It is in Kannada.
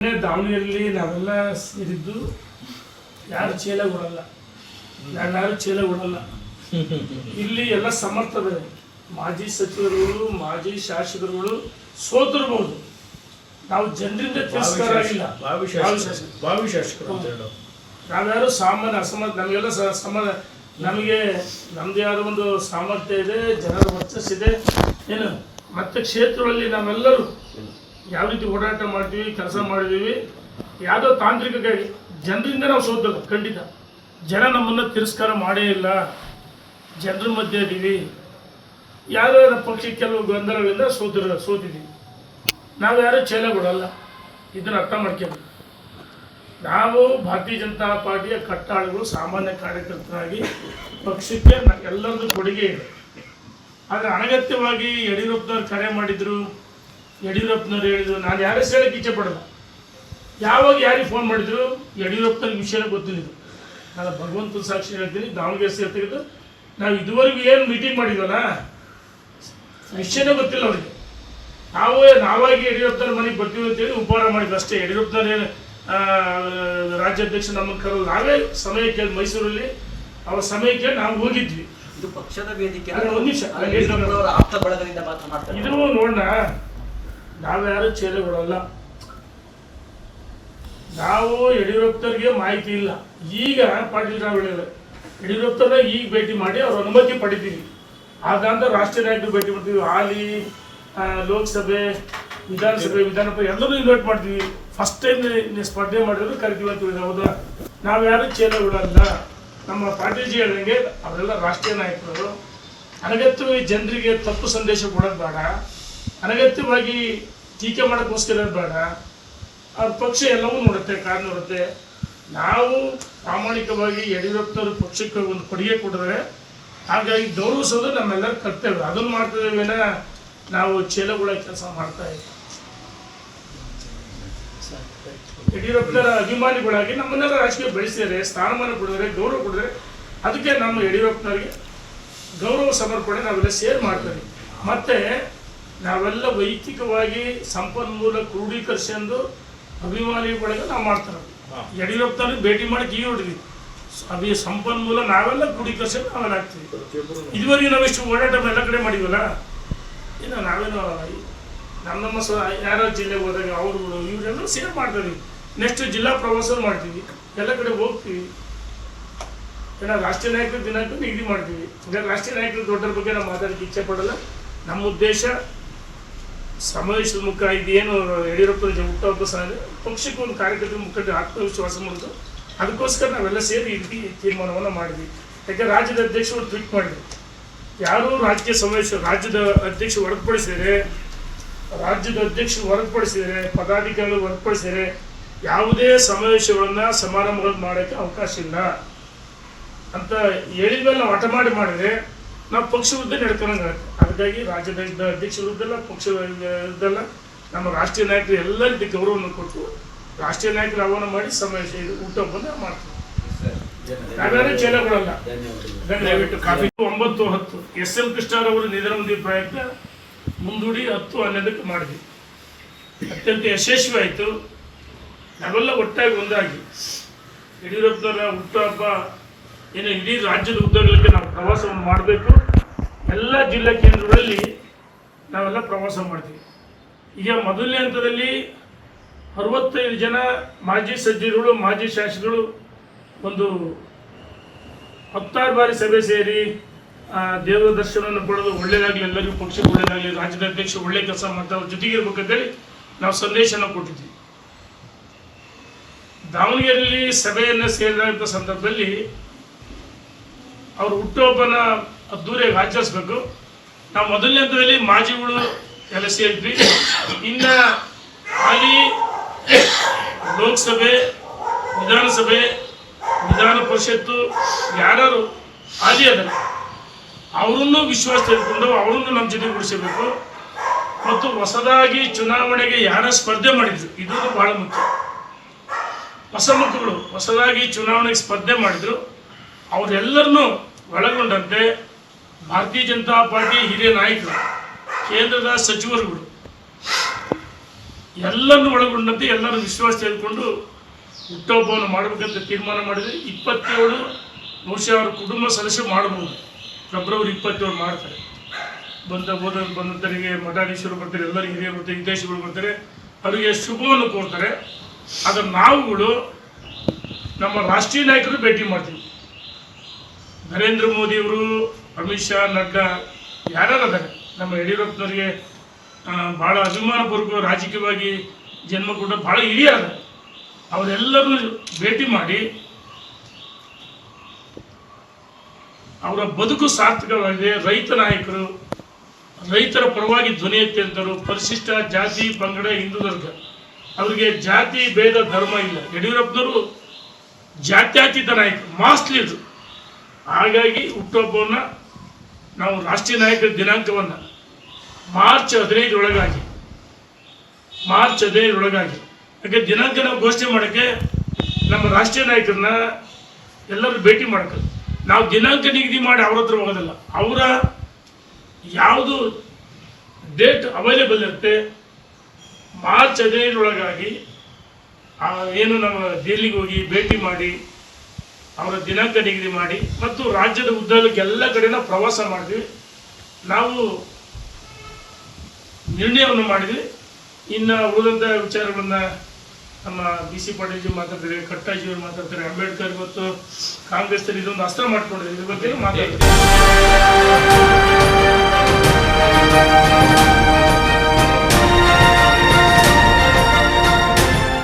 ದಾವಣಗೆರೆಯಲ್ಲಿ ನಾವೆಲ್ಲ ಸೇರಿದ್ದು ಯಾರು ಚೀಲ ಕೊಡಲ್ಲ, ಯಾರು ಚೀಲ ಕೊಡಲ್ಲ. ಇಲ್ಲಿ ಎಲ್ಲ ಸಮರ್ಥವೇ. ಮಾಜಿ ಸಚಿವರುಗಳು, ಮಾಜಿ ಶಾಸಕರುಗಳು ಸೋತಿರ್ಬೋದು, ನಾವು ಜನರಿಂದ ತಿರಸ್ಕಾರ ಆಗಿಲ್ಲ. ನಾವ್ಯಾರು ಸಾಮಾನ್ಯ ಅಸಮರ್ಥ, ನಮಗೆಲ್ಲ ನಮಗೆ ನಮ್ದು ಯಾರೋ ಒಂದು ಸಾಮರ್ಥ್ಯ ಇದೆ, ಜನರ ವರ್ಚಸ್ಸಿದೆ ಏನು. ಮತ್ತೆ ಕ್ಷೇತ್ರಗಳಲ್ಲಿ ನಾವೆಲ್ಲರೂ ಯಾವ ರೀತಿ ಓಡಾಟ ಮಾಡ್ತೀವಿ, ಕೆಲಸ ಮಾಡಿದ್ದೀವಿ. ಯಾವುದೋ ತಾಂತ್ರಿಕ ಜನರಿಂದ ನಾವು ಸೋತಲ್ಲ, ಖಂಡಿತ. ಜನ ನಮ್ಮನ್ನು ತಿರಸ್ಕಾರ ಮಾಡೇ ಇಲ್ಲ, ಜನರ ಮಧ್ಯೆ ಇದ್ದೀವಿ. ಯಾವ್ಯಾವ ಪಕ್ಷ ಕೆಲವು ಗೊಂದಲಗಳಿಂದ ಸೋತಿದ್ದೀವಿ. ನಾವು ಯಾರೂ ಛೇಲ ಕೊಡಲ್ಲ, ಇದನ್ನು ಅರ್ಥ ಮಾಡ್ಕೊಂಡು ನಾವು ಭಾರತೀಯ ಜನತಾ ಪಾರ್ಟಿಯ ಕಟ್ಟಾಳುಗಳು, ಸಾಮಾನ್ಯ ಕಾರ್ಯಕರ್ತರಾಗಿ ಪಕ್ಷಕ್ಕೆ ಎಲ್ಲರದ್ದು ಕೊಡುಗೆ ಇದೆ. ಆದರೆ ಅನಗತ್ಯವಾಗಿ ಯಡಿಯೂರಪ್ಪನವ್ರು ಕರೆ ಮಾಡಿದ್ರು, ಯಡಿಯೂರಪ್ಪನವ್ರು ಹೇಳಿದ್ರು. ನಾನು ಯಾರೇ ಹೇಳಕ್ಕೆ ಇಚ್ಛೆ ಪಡಲ್ಲ. ಯಾವಾಗ ಯಾರಿಗೆ ಫೋನ್ ಮಾಡಿದ್ರು ಯಡಿಯೂರಪ್ಪನವ್ರಿಗೆ ವಿಷಯನೇ ಗೊತ್ತಿಲ್ಲ. ನಾನು ಭಗವಂತನ ಸಾಕ್ಷಿ ಹೇಳ್ತೀನಿ, ದಾವಣಗೆರೆ ಸೇರ್ತಿದ್ದು ನಾವು ಇದುವರೆಗೂ ಏನು ಮೀಟಿಂಗ್ ಮಾಡಿದ್ವಲ್ಲ ವಿಷಯನೇ ಗೊತ್ತಿಲ್ಲ ಅವರಿಗೆ. ನಾವಾಗಿ ಯಡಿಯೂರಪ್ಪನವ್ರ ಮನೆಗೆ ಬರ್ತೀವಿ ಅಂತೇಳಿ ಉಪಹಾರ ಮಾಡಿದ್ವಿ ಅಷ್ಟೇ. ಯಡಿಯೂರಪ್ಪನವ್ರು ಏನು ರಾಜ್ಯಾಧ್ಯಕ್ಷ ನಮ್ಮನ್ನು ಕರೋದು, ನಾವೇ ಸಮಯ ಕೇಳಿ ಮೈಸೂರಲ್ಲಿ ಅವ್ರ ಸಮಯ ಕೇಳಿ ನಾವು ಹೋಗಿದ್ವಿ. ಇದು ಪಕ್ಷದ ವೇದಿಕೆ, ಒಂದು ನಿಮಿಷ ಆಪ್ತ ಬಳಗದಿಂದ ಮಾತ್ರ ಮಾಡ್ತಾರೆ. ಇದು ನೋಡೋಣ, ನಾವ್ಯಾರು ಚೇಲೆ ಕೊಡಲ್ಲ. ನಾವು ಯಡಿಯೂರಪ್ಪನವ್ರಿಗೆ ಮಾಹಿತಿ ಇಲ್ಲ. ಈಗ ಪಾಟೀಲ್ ರಾವ್ ಹೇಳಿದ್ರು, ಯಡಿಯೂರಪ್ಪನ ಈಗ ಭೇಟಿ ಮಾಡಿ ಅವ್ರ ಅನುಮತಿ ಪಡಿತೀವಿ. ಆಗಾಂತ ರಾಷ್ಟ್ರೀಯ ನಾಯಕರು ಭೇಟಿ ಮಾಡ್ತೀವಿ. ಹಾಲಿ ಲೋಕಸಭೆ, ವಿಧಾನಸಭೆ, ಎಲ್ಲರೂ ಇನ್ವೈಟ್ ಮಾಡ್ತೀವಿ. ಫಸ್ಟ್ ಟೈಮ್ ಸ್ಪರ್ಧೆ ಮಾಡಿದ್ರು ಕರಿತೀವಿ ಅಂತ ಹೇಳಿದ್ರೆ ಹೌದಾ. ನಾವ್ಯಾರು ಚೇಲೆ ಕೊಡಲ್ಲ. ನಮ್ಮ ಪಾಟೀಲ್ಜಿ ಹೇಳಿದಂಗೆ ಅವರೆಲ್ಲ ರಾಷ್ಟ್ರೀಯ ನಾಯಕರು. ಅನಗತ್ಯವಾಗಿ ಜನರಿಗೆ ತಪ್ಪು ಸಂದೇಶ ಕೊಡೋದು ಬೇಡ, ಅನಗತ್ಯವಾಗಿ ಟೀಕೆ ಮಾಡೋಕ್ಕೋಸ್ಕರ ಬೇಡ. ಅವ್ರ ಪಕ್ಷ ಎಲ್ಲವೂ ನೋಡುತ್ತೆ, ಕಾರಣ ನೋಡುತ್ತೆ. ನಾವು ಪ್ರಾಮಾಣಿಕವಾಗಿ ಯಡಿಯೂರಪ್ಪನವ್ರ ಪಕ್ಷಕ್ಕೆ ಒಂದು ಕೊಡುಗೆ ಕೊಡಿದ್ರೆ ಹಾಗಾಗಿ ಗೌರವಿಸೋದು ನಮ್ಮೆಲ್ಲರ ಕರ್ತವ್ಯ. ಅದನ್ನು ಮಾಡ್ತಿದ್ದೇವೇನ ನಾವು ಚೇಲಗಳ ಕೆಲಸ ಮಾಡ್ತಾ ಇದ್ದೀವಿ. ಯಡಿಯೂರಪ್ಪನವರ ಅಭಿಮಾನಿಗಳಾಗಿ ನಮ್ಮನ್ನೆಲ್ಲ ರಾಜಕೀಯ ಬೆಳೆಸಿದರೆ, ಸ್ಥಾನಮಾನ ಕೊಡಿದ್ರೆ, ಗೌರವ ಕೊಡಿದ್ರೆ, ಅದಕ್ಕೆ ನಮ್ಮ ಯಡಿಯೂರಪ್ಪನವರಿಗೆ ಗೌರವ ಸಮರ್ಪಣೆ ನಾವೆಲ್ಲ ಸೇರ್ ಮಾಡ್ತೀವಿ. ಮತ್ತೆ ನಾವೆಲ್ಲ ವೈಯಕ್ತಿಕವಾಗಿ ಸಂಪನ್ಮೂಲ ಕ್ರೋಢೀಕರಿಸಿಕೊಂಡು ಅಭಿಮಾನಿಗಳಿಗೆ ನಾವು ಮಾಡ್ತಾರೆ. ಯಡಿಯೂರಪ್ಪನವ್ರಿಗೆ ಭೇಟಿ ಮಾಡಿ ಕೀ ಹೊಡಿದ್ವಿ. ಸಂಪನ್ಮೂಲ ನಾವೆಲ್ಲ ಕ್ರೋಢೀಕರಿಸಿಕೊಂಡು ನಾವೆಲ್ಲ ಆಗ್ತೀವಿ. ಇದುವರೆಗೆ ನಾವೆಷ್ಟು ಓಡಾಟ ಎಲ್ಲ ಕಡೆ ಮಾಡಿವಲ್ಲ, ಇನ್ನು ನಾವೇನು ನಮ್ಮ ಯಾರೋ ಜಿಲ್ಲೆಗೆ ಹೋದಾಗ ಅವ್ರುಗಳು ಇವರೆಲ್ಲ ಸೇರ್ ಮಾಡ್ತೀವಿ. ನೆಕ್ಸ್ಟ್ ಜಿಲ್ಲಾ ಪ್ರವಾಸ ಮಾಡ್ತೀವಿ, ಎಲ್ಲ ಕಡೆ ಹೋಗ್ತೀವಿ. ಏನೋ ರಾಷ್ಟ್ರೀಯ ನಾಯಕರ ದಿನಾಂಕ ನಿಗದಿ ಮಾಡ್ತೀವಿ. ಈಗ ರಾಷ್ಟ್ರೀಯ ನಾಯಕರ ದೊಡ್ಡರ ಬಗ್ಗೆ ನಾವು ಮಾತಾಡೋಕ್ಕೆ ಇಚ್ಛೆ ಪಡಲ್ಲ. ನಮ್ಮ ಉದ್ದೇಶ ಸಮಾವೇಶದ ಮುಖ ಇದೇನು ಯಡಿಯೂರಪ್ಪನ ಹುಟ್ಟುಹಬ್ಬ ಸಹ ಪಕ್ಷಕ್ಕೆ ಒಂದು ಕಾರ್ಯಕರ್ತರ ಮುಖಂಡ ಆತ್ಮವಿಶ್ವಾಸ ಮಾಡೋದು. ಅದಕ್ಕೋಸ್ಕರ ನಾವೆಲ್ಲ ಸೇರಿ ಈ ತೀರ್ಮಾನವನ್ನು ಮಾಡಿದ್ವಿ. ಯಾಕೆ ರಾಜ್ಯದ ಅಧ್ಯಕ್ಷರು ಟ್ವೀಟ್ ಮಾಡಿದ್ರು, ಯಾರೂ ರಾಜಕೀಯ ಸಮಾವೇಶ ರಾಜ್ಯದ ಅಧ್ಯಕ್ಷರು ಹೊರತುಪಡಿಸಿದರೆ ಪದಾಧಿಕಾರಿಗಳು ಹೊರತುಪಡಿಸಿದರೆ ಯಾವುದೇ ಸಮಾವೇಶಗಳನ್ನು ಸಮಾರಂಭಗಳನ್ನು ಮಾಡೋಕ್ಕೆ ಅವಕಾಶ ಇಲ್ಲ ಅಂತ ಹೇಳಿದ ಮೇಲೆ ನಾವು ಹಠ ಮಾಡಿದರೆ ನಾವು ಪಕ್ಷ ವಿರುದ್ಧ ನಡ್ಕೊಳ್ಳೋಂಗಾಗುತ್ತೆ. ಅದಕ್ಕಾಗಿ ರಾಜ್ಯದ ಅಧ್ಯಕ್ಷ ವಿರುದ್ಧಲ್ಲ, ಪಕ್ಷ ವಿರುದ್ಧಲ್ಲ, ನಮ್ಮ ರಾಷ್ಟ್ರೀಯ ನಾಯಕರು ಎಲ್ಲ ರೀತಿ ಗೌರವವನ್ನು ಕೊಟ್ಟು ರಾಷ್ಟ್ರೀಯ ನಾಯಕರು ಆಹ್ವಾನ ಮಾಡಿ ಸಮಾವೇಶ ಊಟವನ್ನು ಮಾಡ್ತೀವಿ. ನಾವ್ಯಾರು ಚೇಲ ಕೊಡಲ್ಲ. ದಯವಿಟ್ಟು ಕಾಫಿ 9-10 SL ಕೃಷ್ಣರವರು ನಿಧನ ಹೊಂದಿದ ಪ್ರಯತ್ನ ಮುಂದೂಡಿ 10-11ಕ್ಕೆ ಮಾಡಿದ್ವಿ. ಅತ್ಯಂತ ಯಶಸ್ವಿ ಆಯಿತು. ನಾವೆಲ್ಲ ಒಟ್ಟಾಗಿ ಒಂದಾಗಿ ಯಡಿಯೂರಪ್ಪನವರ ಹುಟ್ಟುಹಬ್ಬ ಏನು ಇಡೀ ರಾಜ್ಯದ ಉದ್ಯೋಗಗಳಿಗೆ ನಾವು ಪ್ರವಾಸವನ್ನು ಮಾಡಬೇಕು. ಎಲ್ಲ ಜಿಲ್ಲಾ ಕೇಂದ್ರಗಳಲ್ಲಿ ನಾವೆಲ್ಲ ಪ್ರವಾಸ ಮಾಡ್ತೀವಿ. ಈಗ ಮೊದಲನೇ ಹಂತದಲ್ಲಿ 65 ಜನ ಮಾಜಿ ಸಚಿವರುಗಳು, ಮಾಜಿ ಶಾಸಕರು ಒಂದು 16 ಬಾರಿ ಸಭೆ ಸೇರಿ ದೇವರ ದರ್ಶನವನ್ನು ಪಡೆದು ಒಳ್ಳೆಯದಾಗಲಿ, ಎಲ್ಲರಿಗೂ ಪಕ್ಷಕ್ಕೆ ಒಳ್ಳೆಯದಾಗಲಿ, ರಾಜ್ಯದ ಅಧ್ಯಕ್ಷರು ಒಳ್ಳೆ ಕೆಲಸ ಮಾಡ್ತಾ ಅವ್ರ ಜೊತೆಗಿರ್ಬೇಕಂತೇಳಿ ನಾವು ಸಂದೇಶನ ಕೊಟ್ಟಿದ್ವಿ. ದಾವಣಗೆರೆಯಲ್ಲಿ ಸಭೆಯನ್ನು ಸೇರಿದಂಥ ಸಂದರ್ಭದಲ್ಲಿ ಅವರು ಹುಟ್ಟುಹಬ್ಬನ ಅದ್ದೂರಿಯಾಗಿ ಆಚರಿಸ್ಬೇಕು. ನಾವು ಮೊದಲನೇ ಹಂತದಲ್ಲಿ ಮಾಜಿಗಳು ಎಲ್ಲ ಸೇರಿದ್ವಿ. ಇನ್ನು ಹಾಲಿ ಲೋಕಸಭೆ, ವಿಧಾನಸಭೆ, ವಿಧಾನ ಪರಿಷತ್ತು ಯಾರು ಹಾಲಿ ಅದಲ್ಲ ಅವರನ್ನು ವಿಶ್ವಾಸ ತೆಗೆದುಕೊಂಡು ಅವರನ್ನು ನಮ್ಮ ಜೊತೆ ಗುಡಿಸಬೇಕು. ಮತ್ತು ಹೊಸದಾಗಿ ಚುನಾವಣೆಗೆ ಯಾರ ಸ್ಪರ್ಧೆ ಮಾಡಿದ್ರು, ಇದು ಬಹಳ ಮುಖ್ಯ. ಹೊಸ ಮುಖಗಳು ಹೊಸದಾಗಿ ಚುನಾವಣೆಗೆ ಸ್ಪರ್ಧೆ ಮಾಡಿದ್ರು, ಅವರೆಲ್ಲರನ್ನೂ ಒಳಗೊಂಡಂತೆ ಭಾರತೀಯ ಜನತಾ ಪಾರ್ಟಿ ಹಿರಿಯ ನಾಯಕರು, ಕೇಂದ್ರದ ಸಚಿವರುಗಳು, ಎಲ್ಲರನ್ನು ಒಳಗೊಂಡಂತೆ ಎಲ್ಲರೂ ವಿಶ್ವಾಸ ತೆಗೆದುಕೊಂಡು ಹುಟ್ಟುಹಬ್ಬವನ್ನು ಮಾಡಬೇಕಂತ ತೀರ್ಮಾನ ಮಾಡಿದ್ವಿ. 27 ಬಹುಶಃ ಅವ್ರ ಕುಟುಂಬ ಸದಸ್ಯರು ಮಾಡಬಹುದು. ಫೆಬ್ರವರಿ 27 ಮಾಡ್ತಾರೆ. ಬಂದಂತರಿಗೆ ಮಠಾಧೀಶರು ಬರ್ತಾರೆ, ಎಲ್ಲರಿಗೆ ಹಿರಿಯರು ಬರ್ತಾರೆ, ಹಿತೈಷಿಗಳು ಬರ್ತಾರೆ, ಅವರಿಗೆ ಶುಭವನ್ನು ಕೋರ್ತಾರೆ. ಆದರೆ ನಾವುಗಳು ನಮ್ಮ ರಾಷ್ಟ್ರೀಯ ನಾಯಕರು ಭೇಟಿ ಮಾಡ್ತೀವಿ. ನರೇಂದ್ರ ಮೋದಿಯವರು, ಅಮಿತ್ ಶಾ, ನಡ್ಡಾ ಯಾರ್ಯಾರದಾರೆ, ನಮ್ಮ ಯಡಿಯೂರಪ್ಪನವರಿಗೆ ಭಾಳ ಅಭಿಮಾನಪೂರ್ವಕ ರಾಜಕೀಯವಾಗಿ ಜನ್ಮ ಕೊಟ್ಟ ಭಾಳ ಹಿರಿಯರ ಅವರೆಲ್ಲರೂ ಭೇಟಿ ಮಾಡಿ ಅವರ ಬದುಕು ಸಾರ್ಥಕವಾಗಿದೆ. ರೈತ ನಾಯಕರು, ರೈತರ ಪರವಾಗಿ ಧ್ವನಿ ಎತ್ತಿದಂಥವರು, ಪರಿಶಿಷ್ಟ ಜಾತಿ ಪಂಗಡ ಹಿಂದೂ ವರ್ಗ, ಅವರಿಗೆ ಜಾತಿ ಭೇದ ಧರ್ಮ ಇಲ್ಲ. ಯಡಿಯೂರಪ್ಪನವರು ಜಾತ್ಯತೀತ ನಾಯಕರು, ಮಾಸ್ ಲೀಡರ್. ಹಾಗಾಗಿ ಹುಟ್ಟುಹಬ್ಬವನ್ನು ನಾವು ರಾಷ್ಟ್ರೀಯ ನಾಯಕರ ದಿನಾಂಕವನ್ನು ಮಾರ್ಚ್ 15 ಯಾಕೆ ದಿನಾಂಕ ನಾವು ಘೋಷಣೆ ಮಾಡೋಕ್ಕೆ ನಮ್ಮ ರಾಷ್ಟ್ರೀಯ ನಾಯಕರನ್ನ ಎಲ್ಲರೂ ಭೇಟಿ ಮಾಡೋಕ್ಕೆ ನಾವು ದಿನಾಂಕ ನಿಗದಿ ಮಾಡಿ ಅವ್ರ ಹತ್ರ ಹೋಗೋದಿಲ್ಲ. ಅವರ ಯಾವುದು ಡೇಟ್ ಅವೈಲೇಬಲ್ ಇರುತ್ತೆ ಮಾರ್ಚ್ 15 ಏನು ನಾವು ದೆಹಲಿಗೆ ಹೋಗಿ ಭೇಟಿ ಮಾಡಿ ಅವರ ದಿನಾಂಕ ನಿಗದಿ ಮಾಡಿ ಮತ್ತು ರಾಜ್ಯದ ಉದ್ದಕ್ಕೆ ಎಲ್ಲ ಕಡೆನ ಪ್ರವಾಸ ಮಾಡಿದ್ವಿ. ನಾವು ನಿರ್ಣಯವನ್ನು ಮಾಡಿದ್ವಿ. ಇನ್ನು ಉಳಿದಂಥ ವಿಚಾರಗಳನ್ನು ನಮ್ಮ BC ಪಾಟೀಲ್ ಜಿ ಮಾತಾಡ್ತಾರೆ, ಕಟ್ಟಾಜಿಯವರು ಮಾತಾಡ್ತಾರೆ, ಅಂಬೇಡ್ಕರ್ ಮತ್ತು ಕಾಂಗ್ರೆಸ್ ಇದೊಂದು ಅಸ್ತ್ರ ಮಾಡ್ಕೊಂಡಿದ್ದಾರೆ. ಇದ್ರ ಬಗ್ಗೆ ಮಾತಾಡ್ತಾರೆ.